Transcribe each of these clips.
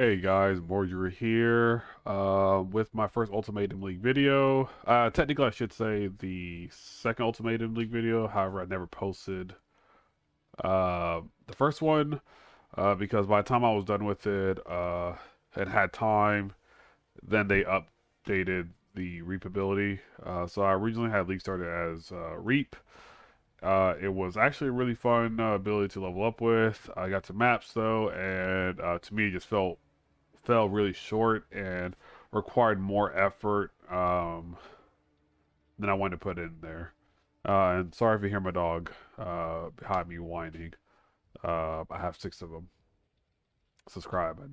Hey guys, Borger here with my first Ultimatum League video. Technically, I should say the second Ultimatum League video. However, I never posted the first one because by the time I was done with it and had time, then they updated the Reap ability. So I originally had League started as Reap. It was actually a really fun ability to level up with. I got to maps though, and to me, it just fell really short and required more effort than I wanted to put in there. And sorry if you hear my dog behind me whining. I have six of them. Subscribe. I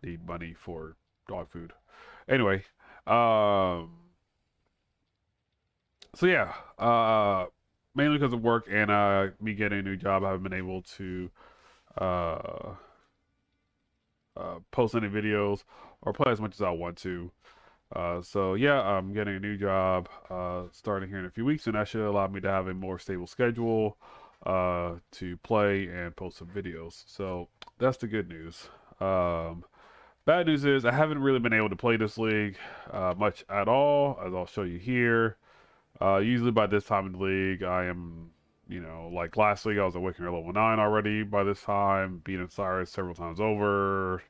need money for dog food. Anyway, um, so yeah, mainly because of work and me getting a new job, I haven't been able to uh, post any videos or play as much as I want to. So yeah, I'm getting a new job starting here in a few weeks, and that should allow me to have a more stable schedule to play and post some videos. So that's the good news. Bad news is I haven't really been able to play this league much at all, as I'll show you here. Usually by this time in the league, I am, like last league, I was at Wicker level 9 already by this time, beating Cyrus several times over.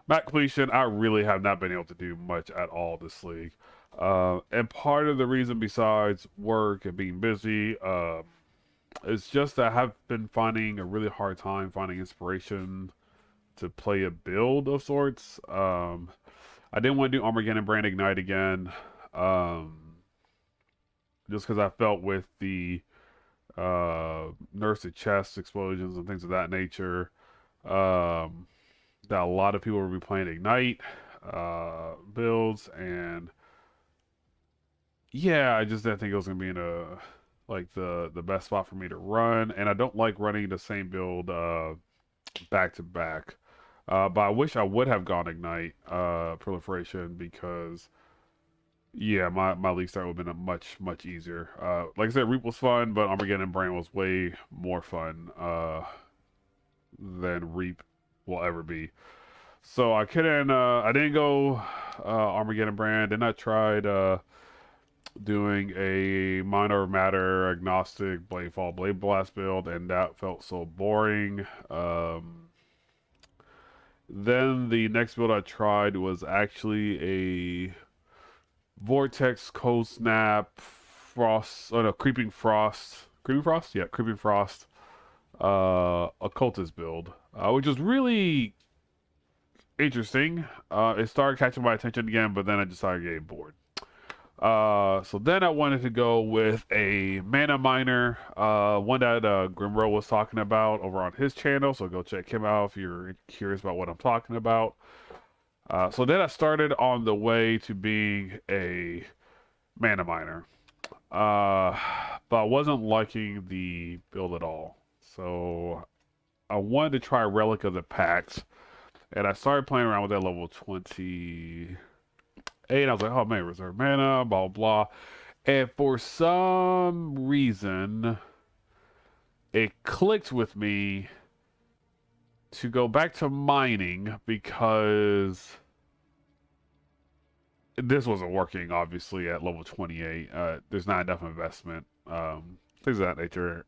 Matt completion, I really have not been able to do much at all this league. And part of the reason, besides work and being busy, is just that I have been finding a really hard time finding inspiration to play a build of sorts. I didn't want to do Armageddon Brand Ignite again, just because I felt with the Nurse to Chest explosions and things of that nature. Um, that a lot of people will be playing Ignite builds, and yeah, I just didn't think it was gonna be in the best spot for me to run, and I don't like running the same build back to back. But I wish I would have gone Ignite proliferation because yeah, my league start would have been a much easier. Like I said, Reap was fun, but Armageddon Brain was way more fun than Reap will ever be. So I didn't go Armageddon Brand. Then I tried doing a minor matter agnostic Blade Fall Blade Blast build, and that felt so boring. Then the next build I tried was actually a Vortex Cold Snap Frost. Oh no, Creeping Frost. Creeping Frost? Yeah, Creeping Frost. Occultist build, which was really interesting. It started catching my attention again, but then I decided to get bored. So then I wanted to go with a mana miner, one that Grimro was talking about over on his channel. So go check him out if you're curious about what I'm talking about. So then I started on the way to being a mana miner, but I wasn't liking the build at all. So I wanted to try Relic of the Pact, and I started playing around with that level 20. And I was like, oh man, reserve mana, blah, blah. And for some reason, it clicked with me to go back to mining because this wasn't working, obviously, at level 28. There's not enough investment, things of that nature.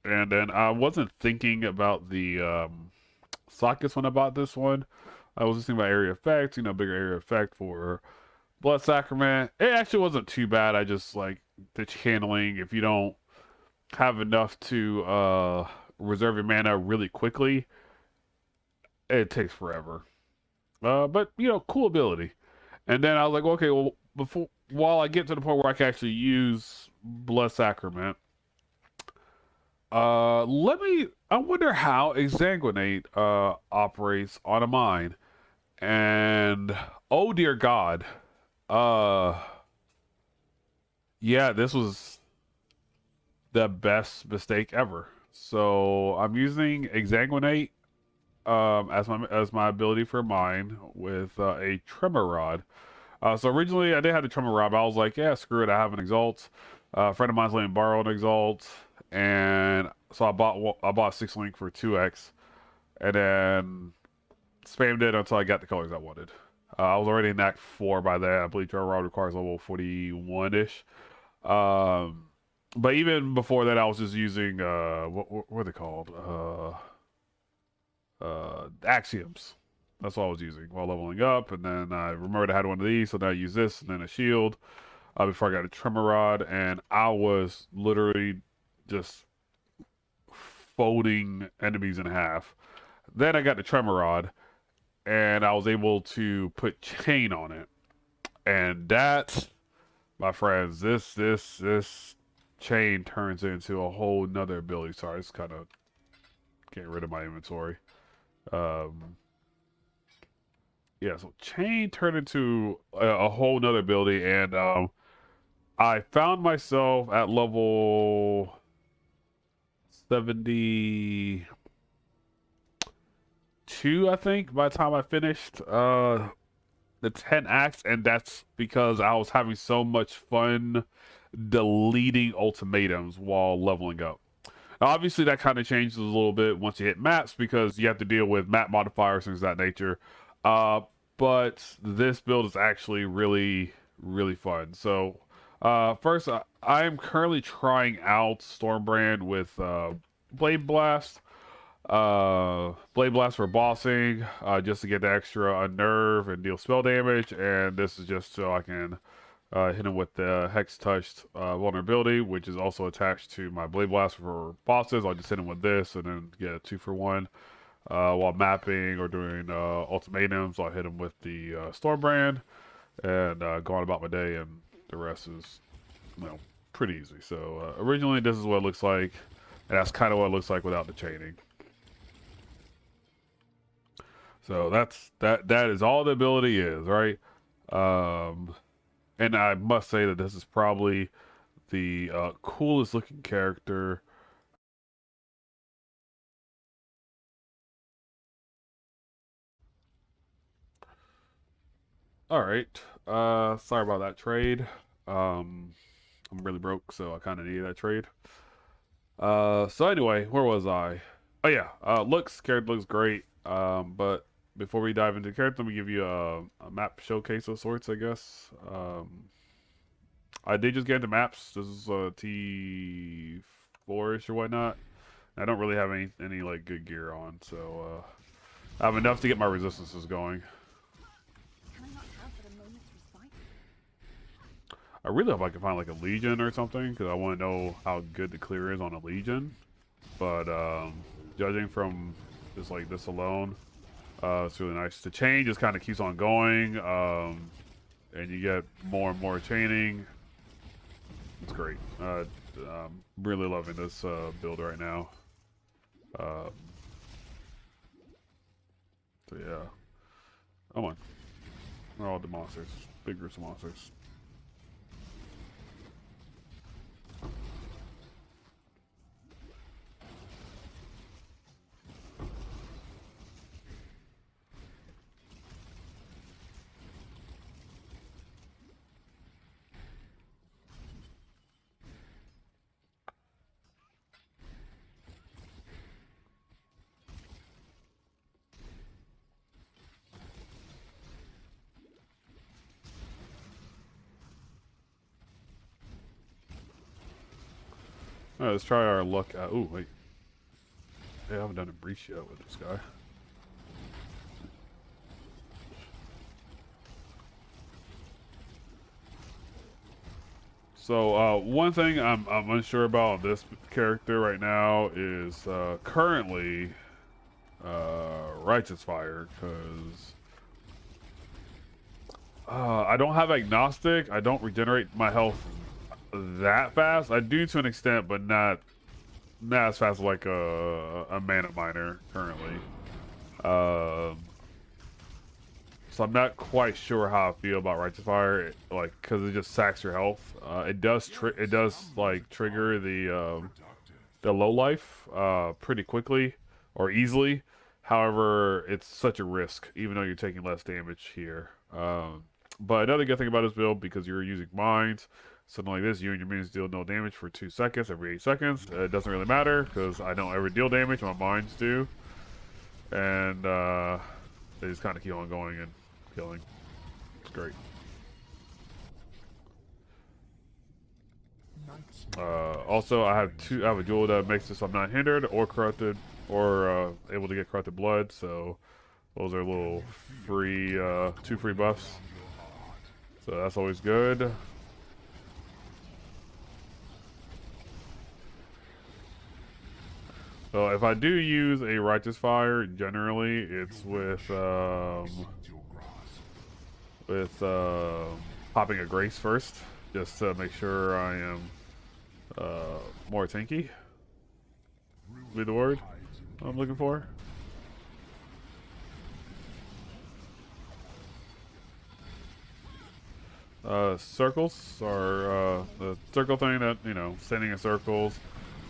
And then I wasn't thinking about the sockets when I bought this one. I was just thinking about area effect, bigger area effect for Blood Sacrament. It actually wasn't too bad. I just like the channeling. If you don't have enough to reserve your mana really quickly, it takes forever. But cool ability. And then I was like, okay, well, while I get to the point where I can actually use Blood Sacrament, I wonder how Exsanguinate operates on a mine. And oh dear God, uh, yeah, this was the best mistake ever. So I'm using Exsanguinate as my ability for mine with a Tremor Rod. So originally I did have the Tremor Rod, but I was like, yeah, screw it, I have an Exalt. A friend of mine's letting me borrow an Exalt, and so I bought 6 link for 2x, and then spammed it until I got the colors I wanted. I was already in Act 4 by then. I believe Turtle Rod requires level 41-ish. But even before that, I was just using what are they called? Axioms. That's what I was using while leveling up, and then I remembered I had one of these, so now I use this, and then a shield before I got a tremor rod, and I was literally just folding enemies in half. Then I got the tremor rod, and I was able to put chain on it, and that, my friends, this chain turns into a whole nother ability. Sorry, it's kind of getting rid of my inventory. Yeah, so chain turned into a whole nother ability, and I found myself at level 72, I think, by the time I finished the 10 acts, and that's because I was having so much fun deleting ultimatums while leveling up. Now, obviously, that kind of changes a little bit once you hit maps because you have to deal with map modifiers, things of that nature. But this build is actually really, really fun. So, first, I am currently trying out Stormbrand with Blade Blast. Blade Blast for bossing, just to get the extra unnerve and deal spell damage, and this is just so I can hit him with the Hex Touched vulnerability, which is also attached to my Blade Blast for bosses. I'll just hit him with this and then get a 2-for-1. While mapping or doing ultimatums, I'll hit him with the Stormbrand and go on about my day, and the rest is, pretty easy. So originally this is what it looks like, and that's kind of what it looks like without the chaining. So that is all the ability is, right? And I must say that this is probably the coolest looking character. All right. Sorry about that trade. I'm really broke, so I kind of needed that trade. So anyway, where was I? Oh yeah, character looks great. But before we dive into the character, let me give you a map showcase of sorts, I guess. I did just get into maps. This is T4-ish or whatnot. I don't really have any like good gear on, so I have enough to get my resistances going. I really hope I can find like a Legion or something, because I want to know how good the clear is on a Legion. But judging from just like this alone, it's really nice. The chain just kind of keeps on going, and you get more and more chaining. It's great. I'm really loving this build right now. So yeah. Come on. Where are all the monsters? Big groups of monsters. Alright, let's try our luck. Oh, wait. Yeah, I haven't done a breach yet with this guy. So, one thing I'm unsure about this character right now is currently Righteous Fire, because I don't have Agnostic. I don't regenerate my health that fast. I do to an extent, but not as fast as like a mana miner currently. So I'm not quite sure how I feel about Righteous Fire, like, because it just sacks your health. It does like trigger the low life pretty quickly or easily. However, it's such a risk, even though you're taking less damage here. But another good thing about this build, because you're using mines, something like this, you and your minions deal no damage for 2 seconds every 8 seconds. It doesn't really matter because I don't ever deal damage, my mines do. And They just kind of keep on going and killing. It's great. Also, I have a jewel that makes it so I'm not hindered or corrupted or able to get corrupted blood. So those are little free, 2 free buffs. So that's always good. So if I do use a righteous fire, generally it's with popping a grace first, just to make sure I am more tanky. Be the word I'm looking for. Circles are the circle thing that, you know, standing in circles.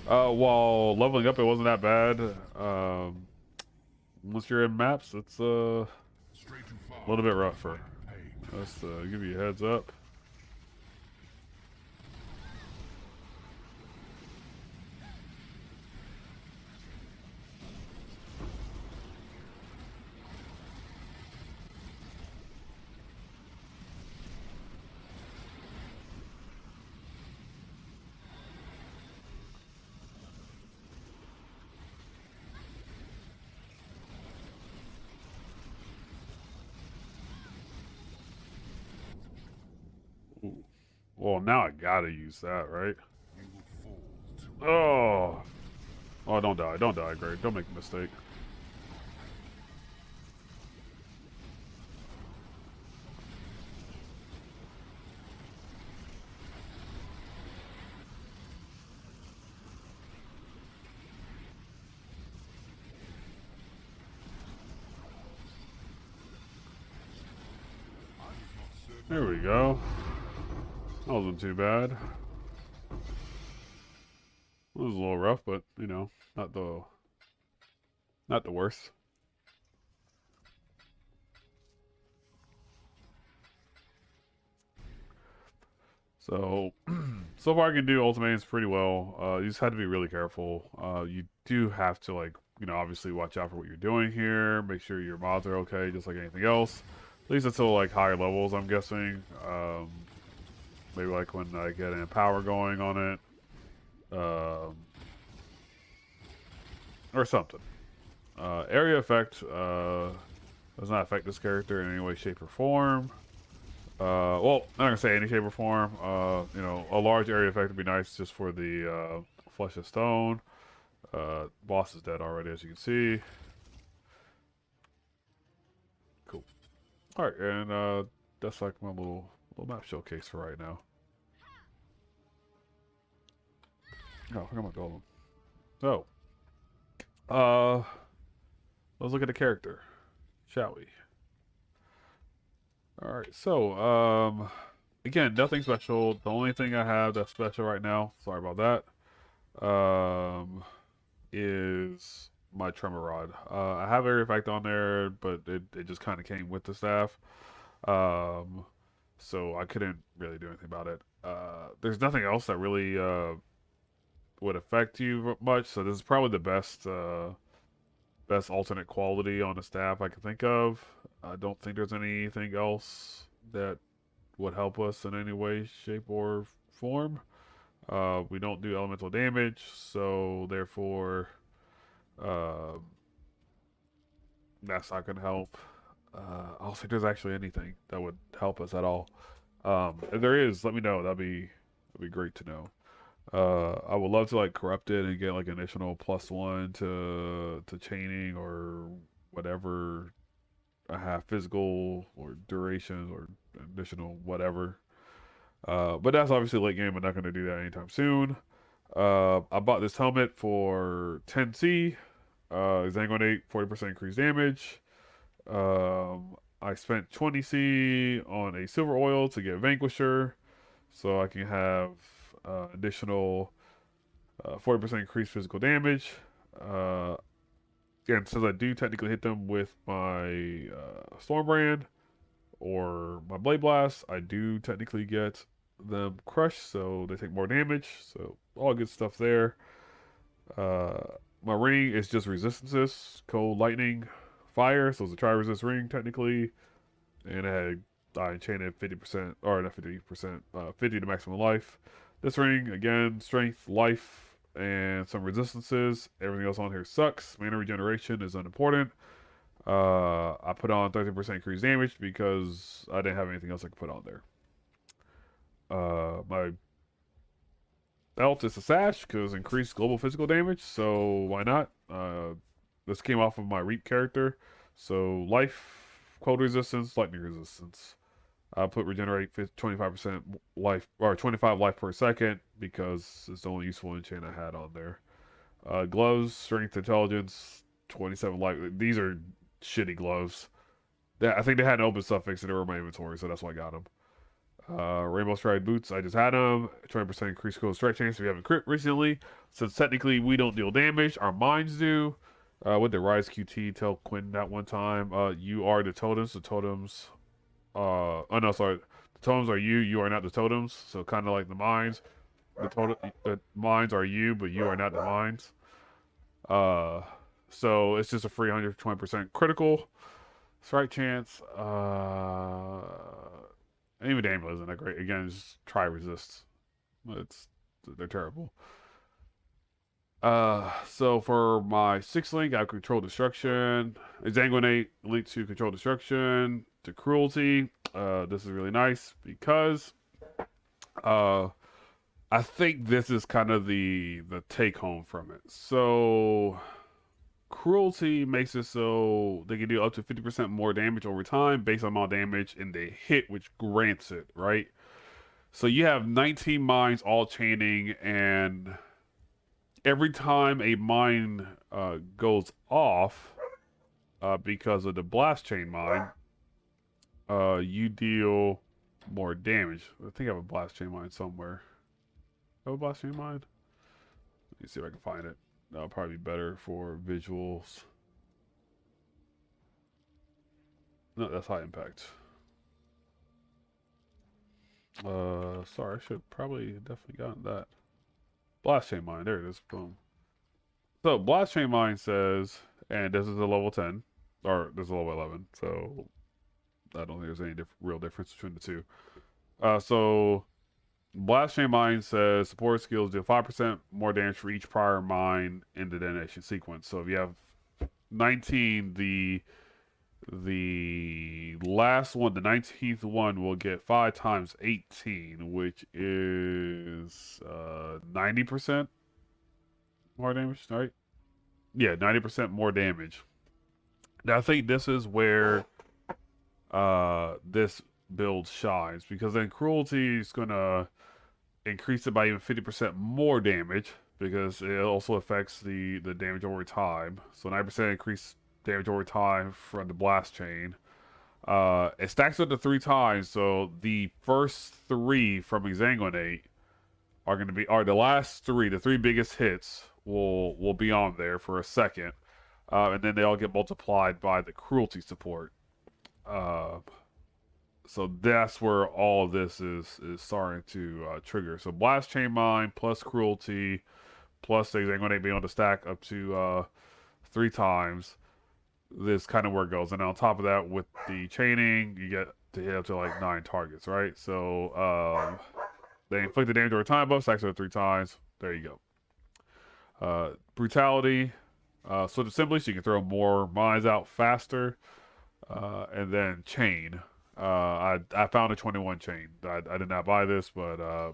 While leveling up, it wasn't that bad. Once you're in maps, it's a little bit rougher. Let's give you a heads up. Ooh. Well, now I gotta use that, right? Oh, oh! Don't die! Don't die, Greg! Don't make a mistake. There we go. That wasn't too bad. It was a little rough, but you know, not the worst. So, so far I can do ultimates pretty well. You just have to be really careful. You do have to, like, you know, obviously watch out for what you're doing here. Make sure your mods are okay, just like anything else. At least until like higher levels, I'm guessing. Maybe like when I get an power going on it, or something. Area effect does not affect this character in any way, shape, or form. Well, I'm not gonna say any shape or form. You know, a large area effect would be nice just for the flesh of stone. Boss is dead already, as you can see. Cool. All right, and that's like my little map showcase for right now. Oh, I forgot my golem. So, let's look at the character, shall we? All right, so again, nothing special. The only thing I have that's special right now, sorry about that, is my tremor rod. I have area effect on there, but it just kind of came with the staff, so I couldn't really do anything about it. There's nothing else that really would affect you much, so this is probably the best alternate quality on the staff I can think of. I don't think there's anything else that would help us in any way, shape, or form. We don't do elemental damage, so therefore, uh, that's not going to help. I don't think there's actually anything that would help us at all. If there is, let me know. That'd be great to know. I would love to like corrupt it and get like an additional +1 to chaining or whatever I have, physical or duration or additional whatever. But that's obviously late game. I'm not going to do that anytime soon. I bought this helmet for 10C. Exsanguinate, 40% increased damage. I spent 20C on a silver oil to get Vanquisher, so I can have additional 40% increased physical damage. And since I do technically hit them with my Stormbrand or my Blade Blast, I do technically get them crushed, so they take more damage. So all good stuff there. My ring is just resistances, cold, lightning, fire, so it's a tri-resist ring technically, and it had I enchanted 50% or not 50%, 50 to maximum life. This ring again, strength, life, and some resistances. Everything else on here sucks. Mana regeneration is unimportant. I put on 30% increased damage because I didn't have anything else I could put on there. My belt is a sash because increased global physical damage, so why not? This came off of my Reap character, so life, cold resistance, lightning resistance. I put regenerate 25% life or 25 life per second because it's the only useful enchant I had on there. Gloves, strength, intelligence, 27 life. These are shitty gloves. I think they had an open suffix and they were in my inventory, so that's why I got them. Rainbow Stride boots, I just had them. 20% increased critical strike chance if you haven't crit recently. Since technically we don't deal damage, our mines do. With the Rise QT, tell Quinn that one time. You are the totems. The totems. Oh no, sorry. The totems are you. You are not the totems. So kind of like the mines. The mines are you, but you are not the mines. Uh, so it's just a free 120% critical strike chance. And even damage isn't that great. Again, just try resists. They're terrible. So for my 6 link, I have control destruction. Exsanguinate linked to control destruction to cruelty. This is really nice because I think this is kind of the take home from it. So cruelty makes it so they can do up to 50% more damage over time based on amount of damage and they hit, which grants it, right? So you have 19 mines all chaining, and every time a mine goes off because of the blast chain mine, you deal more damage. I think I have a blast chain mine somewhere. Have a blast chain mine? Let me see if I can find it. That'll probably be better for visuals. No, that's high impact. Sorry, I should probably definitely gotten that. Blast chain mine, there it is. Boom. So blast chain mine says, and this is a level 10, or this is a level 11. So I don't think there's any real difference between the two. So blast chain mine says support skills do 5% more damage for each prior mine in the detonation sequence. So if you have 19, the last one, the 19th one, will get 5 times 18, which is 90% more damage, right? Yeah, 90% more damage. Now, I think this is where this build shines, because then cruelty is going to increase it by even 50% more damage, because it also affects the damage over time. So 9% increase damage over time from the blast chain. It stacks up to 3 times, so the first 3 from Exsanguinate are the last 3, the 3 biggest hits will be on there for a second, and then they all get multiplied by the cruelty support. So that's where all of this is starting to trigger. So blast chain mine plus cruelty plus Exsanguinate being able to stack up to 3 times. This kind of where it goes, and on top of that, with the chaining, you get to hit up to like 9 targets, right? So they inflict the damage over time buff, stacks it 3 times. There you go. Brutality. So simply, so you can throw more mines out faster, and then chain. I found a 21 chain. I did not buy this, but I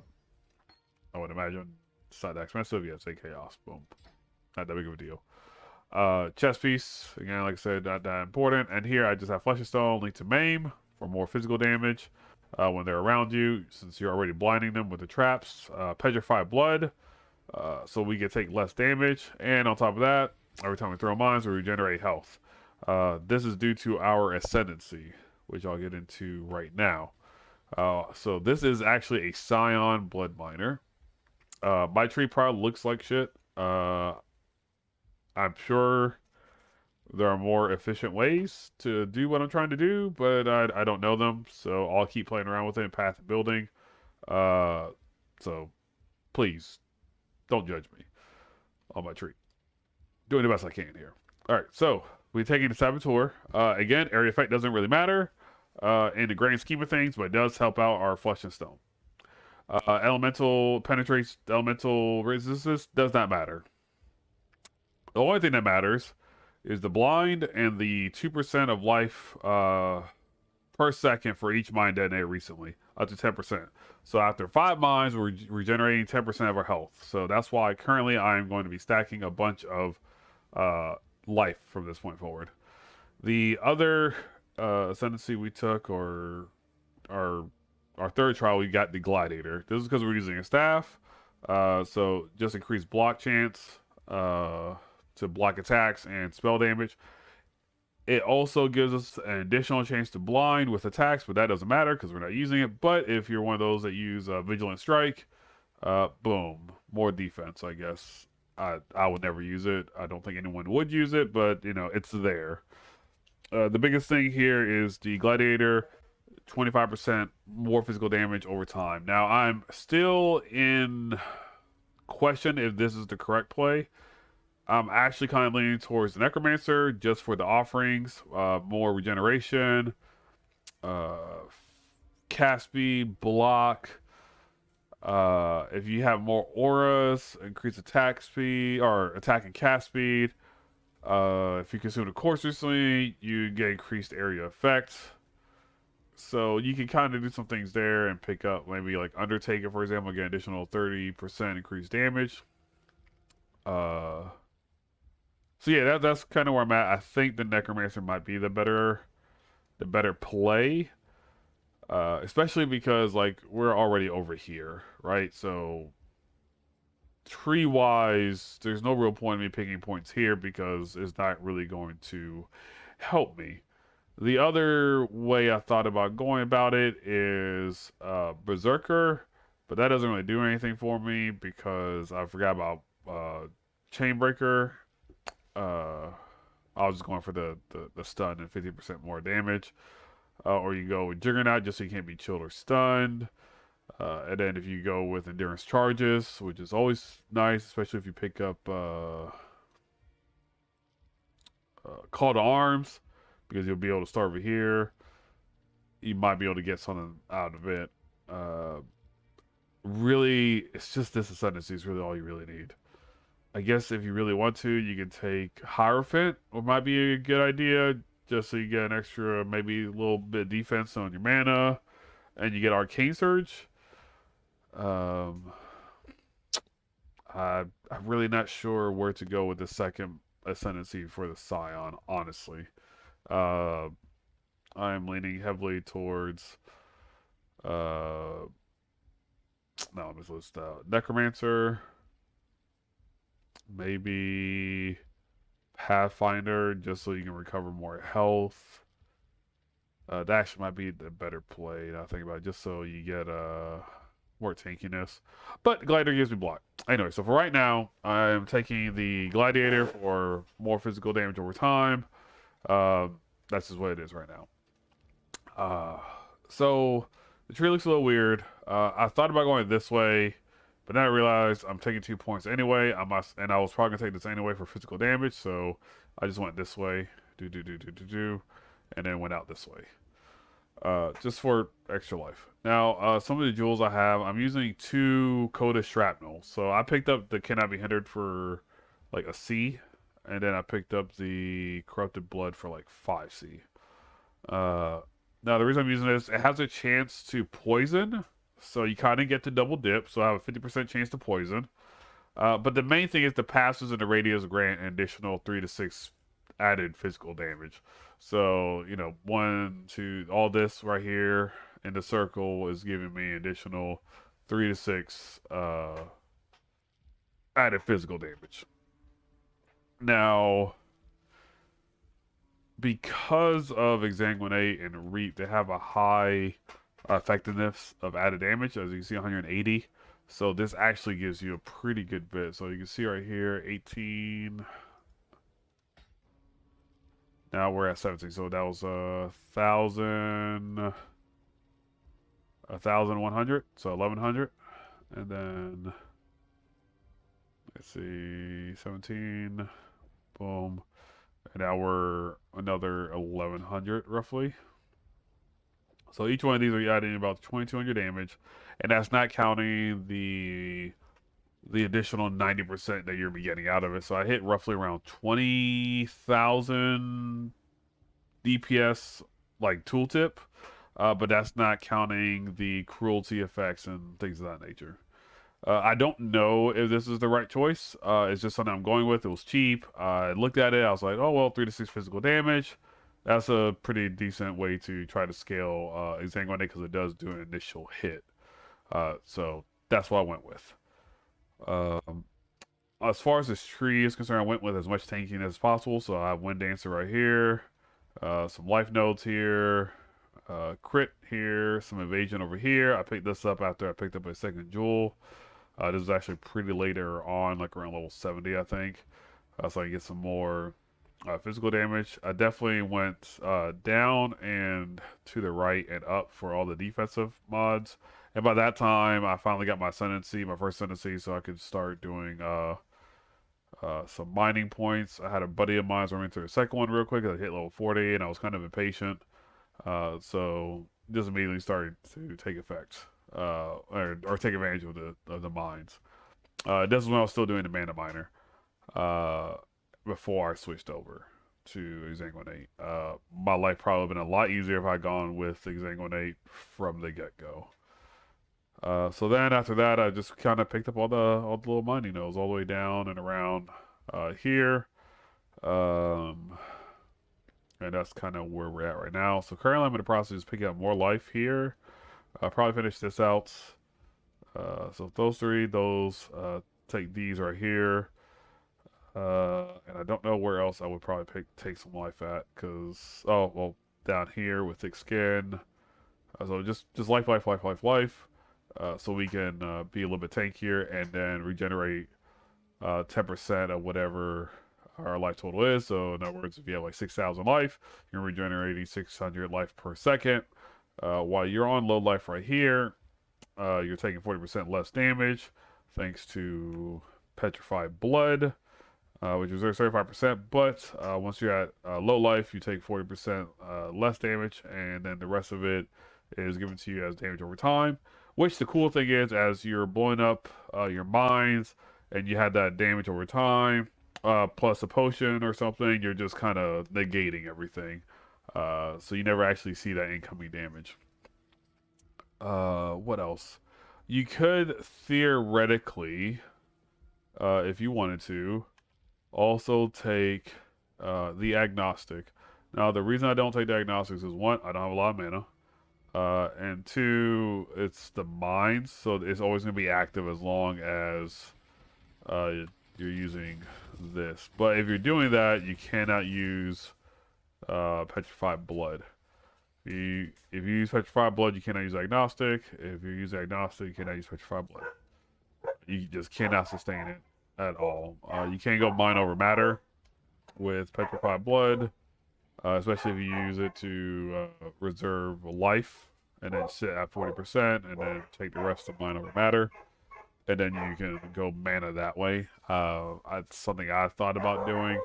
would imagine it's not that expensive. Yeah, say chaos. Boom. Not that big of a deal. Chest piece, again, like I said, not that important. And here I just have Flesh and Stone linked to Maim for more physical damage when they're around you, since you're already blinding them with the traps. Petrify Blood, so we can take less damage. And on top of that, every time we throw mines, we regenerate health. This is due to our Ascendancy, which I'll get into right now. So this is actually a Scion Blood Miner. My tree probably looks like shit. I'm sure there are more efficient ways to do what I'm trying to do, but I don't know them, so I'll keep playing around with it in path building. So please don't judge me on my tree. Doing the best I can here. All right, so we're taking the Saboteur. Again, area effect doesn't really matter in the grand scheme of things, but it does help out our Flesh and Stone. Elemental penetrates, elemental resistance does not matter. The only thing that matters is the blind and the 2% of life per second for each mine detonated recently, up to 10%. So after 5 mines, we're regenerating 10% of our health. So that's why currently I'm going to be stacking a bunch of life from this point forward. The other ascendancy we took, or our third trial, we got the Gladiator. This is because we're using a staff. So just increased block chance to block attacks and spell damage. It also gives us an additional chance to blind with attacks, but that doesn't matter because we're not using it. But if you're one of those that use Vigilant Strike, boom, more defense, I guess. I would never use it. I don't think anyone would use it, but, you know, it's there. The biggest thing here is the Gladiator, 25% more physical damage over time. Now, I'm still in question if this is the correct play. I'm actually kind of leaning towards the Necromancer just for the offerings, more regeneration, cast speed, block. If you have more auras, increase attack speed or attack and cast speed. If you consume the course recently, you get increased area effect. So you can kind of do some things there and pick up maybe like Undertaker, for example, get additional 30% increased damage. So yeah, that's kind of where I'm at. I think the Necromancer might be the better play, especially because like we're already over here, right? So tree wise, there's no real point in me picking points here because it's not really going to help me. The other way I thought about going about it is Berserker, but that doesn't really do anything for me because I forgot about Chainbreaker. I was just going for the stun and 50% more damage. Or you go with Juggernaut just so you can't be chilled or stunned. And then if you go with Endurance Charges, which is always nice, especially if you pick up Call to Arms, because you'll be able to start over here. You might be able to get something out of it. Really, it's just this ascendancy is really all you really need. I guess if you really want to, you can take Hierophant, or might be a good idea, just so you get an extra, maybe a little bit of defense on your mana, and you get Arcane Surge. I'm really not sure where to go with the second ascendancy for the Scion, honestly. I'm leaning heavily towards no, I'm just list Necromancer, maybe Pathfinder, just so you can recover more health. That actually might be the better play. Now I think about it, just so you get more tankiness. But Gladiator gives me block. Anyway, so for right now, I'm taking the Gladiator for more physical damage over time. That's just what it is right now. So the tree looks a little weird. I thought about going this way, but then I realized I'm taking 2 points anyway. I was probably gonna take this anyway for physical damage, so I just went this way, and then went out this way. Just for extra life. Now, some of the jewels I have, I'm using 2 Coda Shrapnel. So I picked up the Cannot Be Hindered for like a C, and then I picked up the Corrupted Blood for like 5C. Now, the reason I'm using this, it has a chance to poison, so you kind of get to double dip, so I have a 50% chance to poison. But the main thing is the passes and the radius grant an additional 3 to 6 added physical damage. So, you know, 1, 2, all this right here in the circle is giving me additional 3 to 6 added physical damage. Now, because of Exsanguinate and Reap, they have a high effectiveness of added damage, as you can see, 180. So this actually gives you a pretty good bit. So you can see right here, 18. Now we're at 17. So that was 1,100. So 1,100. And then, let's see, 17. Boom. And now we're another 1100 roughly. So each one of these are adding about 2200 damage, and that's not counting the additional 90% that you're getting out of it. So I hit roughly around 20,000 DPS like tooltip, but that's not counting the cruelty effects and things of that nature. I don't know if this is the right choice. It's just something I'm going with. It was cheap. I looked at it. I was like, oh, well, 3 to 6 physical damage. That's a pretty decent way to try to scale Exsanguinate because it does do an initial hit. So that's what I went with. Um, as far as this tree is concerned, I went with as much tanking as possible. So I have Wind Dancer right here, some life nodes here, crit here, some evasion over here. I picked this up after I picked up a second jewel. This is actually pretty later on, like around level 70, I think. So I can get some more physical damage. I definitely went down and to the right and up for all the defensive mods. And by that time, I finally got my ascendancy, my first ascendancy, so I could start doing some mining points. I had a buddy of mine, so I went to the second one real quick. I hit level 40, and I was kind of impatient. So just immediately started to take effect, or take advantage of the mines. This is when I was still doing the mana miner, uh, before I switched over to Exsanguinate. My life probably been a lot easier if I'd gone with Exsanguinate from the get go. So then after that, I just kind of picked up all the little mining nodes all the way down and around here. Um, and that's kind of where we're at right now. So currently I'm in the process of picking up more life here. I'll probably finish this out. So those three, take these right here. And I don't know where else I would probably take some life at, because, oh, well, down here with thick skin. So just life. So we can be a little bit tankier and then regenerate 10% of whatever our life total is. So in other words, if you have like 6,000 life, you're regenerating 600 life per second. While you're on low life right here, you're taking 40% less damage thanks to petrified blood, which is 35%. But once you're at low life, you take 40% less damage, and then the rest of it is given to you as damage over time. Which the cool thing is, as you're blowing up your mines and you had that damage over time, plus a potion or something, you're just kind of negating everything. So you never actually see that incoming damage. What else? You could theoretically, if you wanted to, also take the agnostic. Now, the reason I don't take the agnostics is one, I don't have a lot of mana. And two, it's the mines, so it's always going to be active as long as you're using this. But if you're doing that, you cannot use petrified blood. If you use petrified blood, you cannot use agnostic. If you use agnostic, you cannot use petrified blood. You just cannot sustain it at all. You can't go mind over matter with petrified blood, especially if you use it to reserve life and then sit at 40% and then take the rest of mind over matter. And then you can go mana that way. It's something I've thought about doing.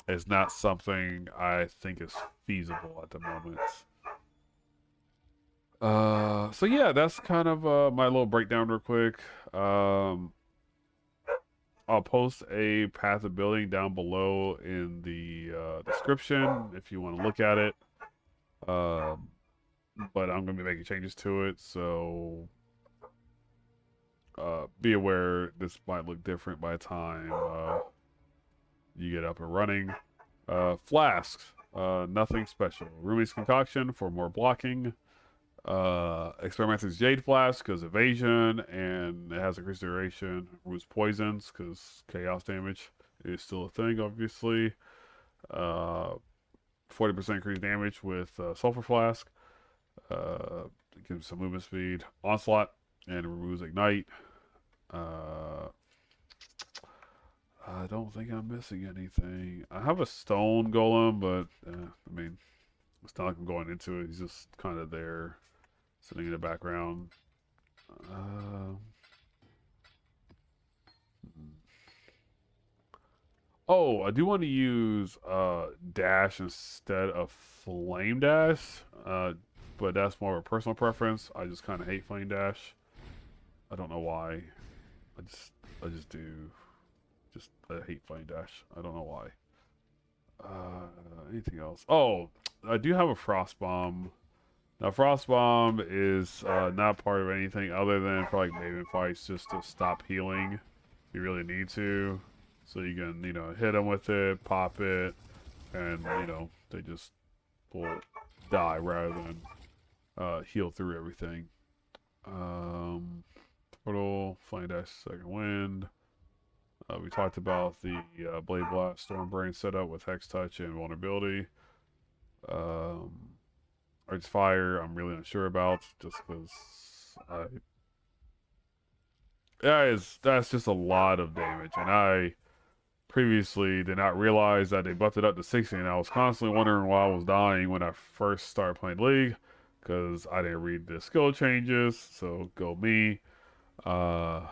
It's not something I think is feasible at the moment. So yeah, that's kind of my little breakdown real quick. I'll post a path of building down below in the description if you want to look at it. But I'm going to be making changes to it, so be aware this might look different by the time you get up and running. Flasks, nothing special. Rumi's Concoction for more blocking. Experimental's Jade Flask because evasion, and it has increased duration. Removes poisons because chaos damage is still a thing, obviously. 40% increased damage with Sulfur Flask. Gives some movement speed. Onslaught, and removes Ignite. I don't think I'm missing anything. I have a Stone Golem, but I mean, it's not like I'm going into it. He's just kind of there, sitting in the background. Oh, I do want to use dash instead of flame dash. But that's more of a personal preference. I just kind of hate flame dash. I don't know why. I just I just do. Just I hate flame dash. I don't know why. Anything else? Oh, I do have a frost bomb. Now, frost bomb is not part of anything other than for like Maven fights, just to stop healing. If you really need to, so you can hit them with it, pop it, and they just will die rather than heal through everything. Portal, Flame Dash, Second Wind. We talked about the Blade Blast, Stormbrain setup with Hex Touch and Vulnerability. Um, Arts Fire, I'm really unsure about, just because that's just a lot of damage, and I previously did not realize that they buffed it up to 60, and I was constantly wondering why I was dying when I first started playing League, because I didn't read the skill changes, so go me. Uh,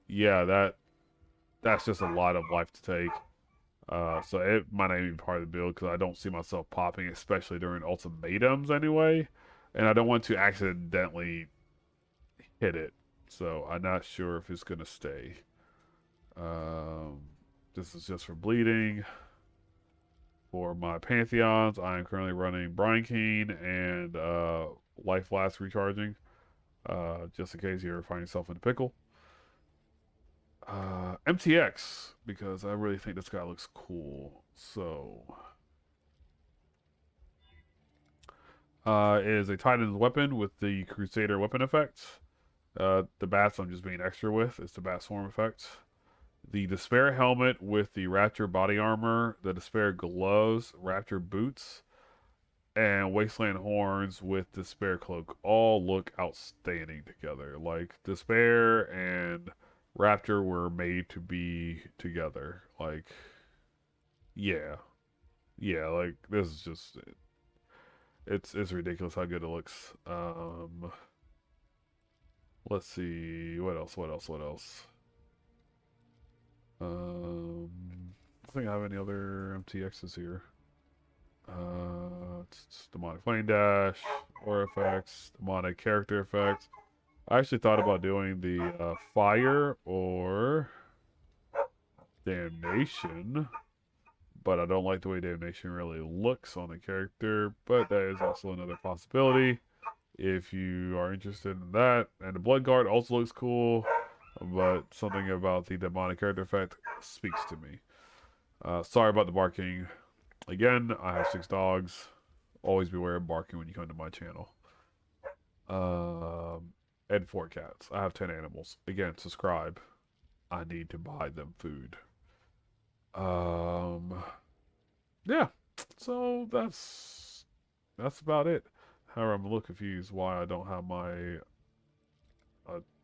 yeah, that's just a lot of life to take. So it might not even be part of the build because I don't see myself popping, especially during ultimatums anyway. And I don't want to accidentally hit it. So I'm not sure if it's going to stay. Um, this is just for bleeding. For my Pantheons, I am currently running Brine King and Life Flask recharging. Just in case you ever find yourself in a pickle. MTX, because I really think this guy looks cool. So, is a Titan's weapon with the Crusader weapon effect. The bats I'm just being extra with. It's the bat swarm effect. The Despair helmet with the Raptor body armor. The Despair gloves, Raptor boots, and Wasteland horns with Despair cloak all look outstanding together. Like Despair and Raptor were made to be together. Like, yeah, yeah. Like this is just it's ridiculous how good it looks. Let's see what else. What else? Um, I think I have any other MTXs here. It's demonic flame dash, or effects, demonic character effects. I actually thought about doing the fire or damnation, but I don't like the way damnation really looks on the character. But that is also another possibility if you are interested in that. And the blood guard also looks cool, but something about the demonic character effect speaks to me. Sorry about the barking. Again, I have 6 dogs. Always beware of barking when you come to my channel. And 4 cats. I have 10 animals. Again, subscribe. I need to buy them food. Yeah. So that's about it. However, I'm a little confused why I don't have my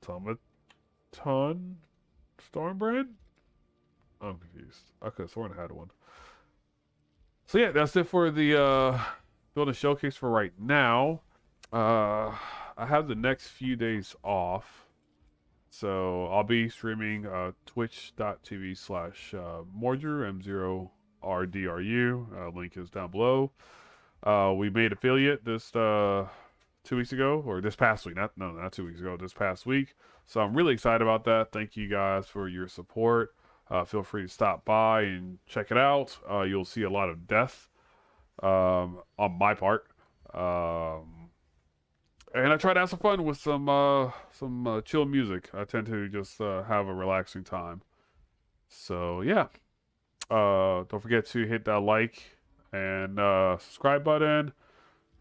automaton Stormbrand. I'm confused. I could have sworn I had one. So yeah, that's it for the build a showcase for right now. I have the next few days off. So I'll be streaming twitch.tv/Mordru, M0RDRU. Link is down below. We made affiliate this 2 weeks ago, or this past week. Not 2 weeks ago, this past week. So I'm really excited about that. Thank you guys for your support. Feel free to stop by and check it out. You'll see a lot of death on my part. And I try to have some fun with some chill music. I tend to just have a relaxing time. So yeah, don't forget to hit that like and subscribe button.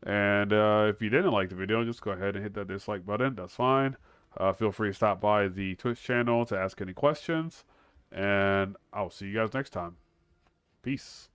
And if you didn't like the video, just go ahead and hit that dislike button. That's fine. Feel free to stop by the Twitch channel to ask any questions. And I'll see you guys next time. Peace.